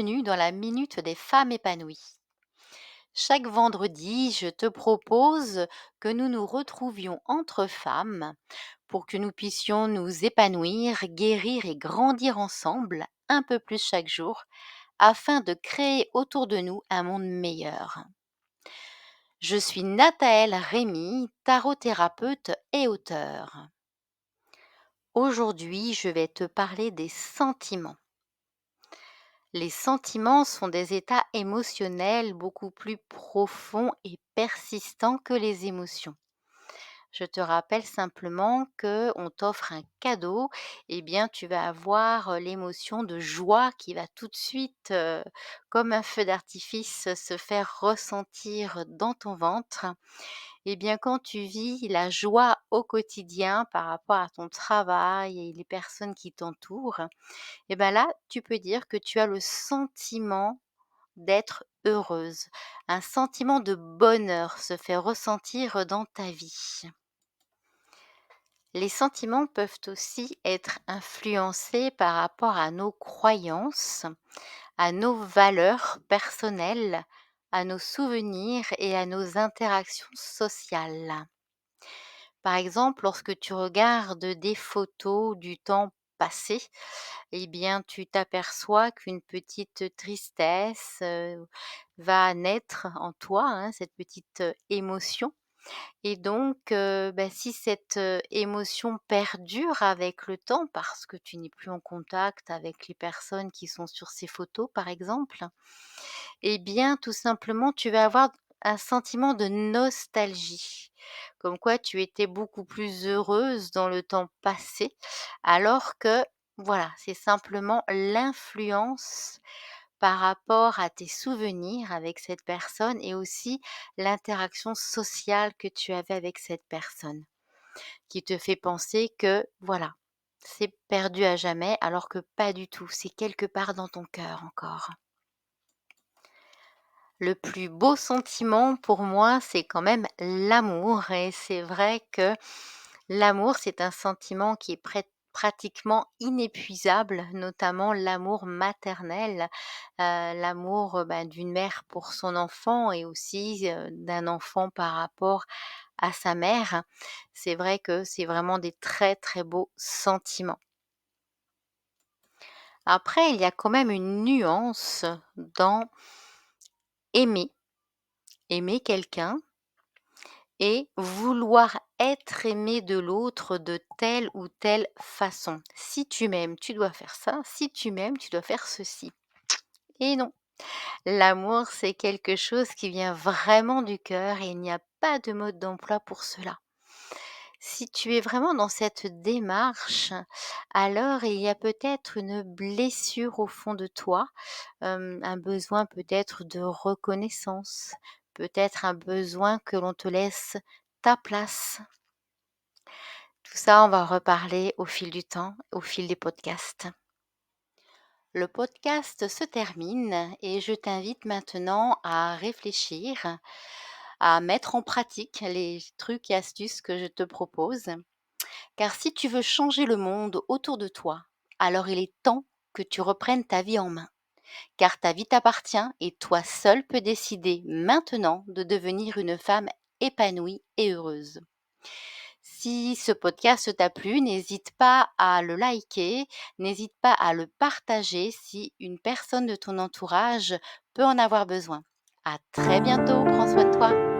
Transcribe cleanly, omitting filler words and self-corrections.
bienvenue dans la Minute des Femmes épanouies. Chaque vendredi, je te propose que nous nous retrouvions entre femmes pour que nous puissions nous épanouir, guérir et grandir ensemble un peu plus chaque jour afin de créer autour de nous un monde meilleur. Je suis Nathaëlle Rémy, tarot-thérapeute et auteure. Aujourd'hui, je vais te parler des sentiments. Les sentiments sont des états émotionnels beaucoup plus profonds et persistants que les émotions. Je te rappelle simplement que on t'offre un cadeau, eh bien tu vas avoir l'émotion de joie qui va tout de suite, comme un feu d'artifice, se faire ressentir dans ton ventre. Eh bien quand tu vis la joie au quotidien par rapport à ton travail et les personnes qui t'entourent, et ben là, tu peux dire que tu as le sentiment d'être heureuse. Un sentiment de bonheur se fait ressentir dans ta vie. Les sentiments peuvent aussi être influencés par rapport à nos croyances, à nos valeurs personnelles, à nos souvenirs et à nos interactions sociales. Par exemple, lorsque tu regardes des photos du temps passé, eh bien, tu t'aperçois qu'une petite tristesse, va naître en toi, hein, cette petite, émotion et donc si cette, émotion perdure avec le temps parce que tu n'es plus en contact avec les personnes qui sont sur ces photos, par exemple, eh bien, tout simplement, tu vas avoir un sentiment de nostalgie. Comme quoi tu étais beaucoup plus heureuse dans le temps passé, alors que, voilà, c'est simplement l'influence par rapport à tes souvenirs avec cette personne et aussi l'interaction sociale que tu avais avec cette personne, qui te fait penser que, voilà, c'est perdu à jamais alors que pas du tout, c'est quelque part dans ton cœur encore. Le plus beau sentiment pour moi, c'est quand même l'amour et c'est vrai que l'amour, c'est un sentiment qui est pratiquement inépuisable, notamment l'amour maternel, l'amour, d'une mère pour son enfant et aussi, d'un enfant par rapport à sa mère. C'est vrai que c'est vraiment des très, très beaux sentiments. Après, il y a quand même une nuance dans aimer, aimer quelqu'un et vouloir être aimé de l'autre de telle ou telle façon. Si tu m'aimes, tu dois faire ça, si tu m'aimes, tu dois faire ceci. Et non, l'amour, c'est quelque chose qui vient vraiment du cœur et il n'y a pas de mode d'emploi pour cela. Si tu es vraiment dans cette démarche, alors il y a peut-être une blessure au fond de toi, un besoin peut-être de reconnaissance, peut-être un besoin que l'on te laisse ta place. Tout ça, on va en reparler au fil du temps, au fil des podcasts. Le podcast se termine et je t'invite maintenant à réfléchir, à mettre en pratique les trucs et astuces que je te propose. Car si tu veux changer le monde autour de toi, alors il est temps que tu reprennes ta vie en main. Car ta vie t'appartient et toi seul peux décider maintenant de devenir une femme épanouie et heureuse. Si ce podcast t'a plu, n'hésite pas à le liker, n'hésite pas à le partager si une personne de ton entourage peut en avoir besoin. À très bientôt, prends soin de toi.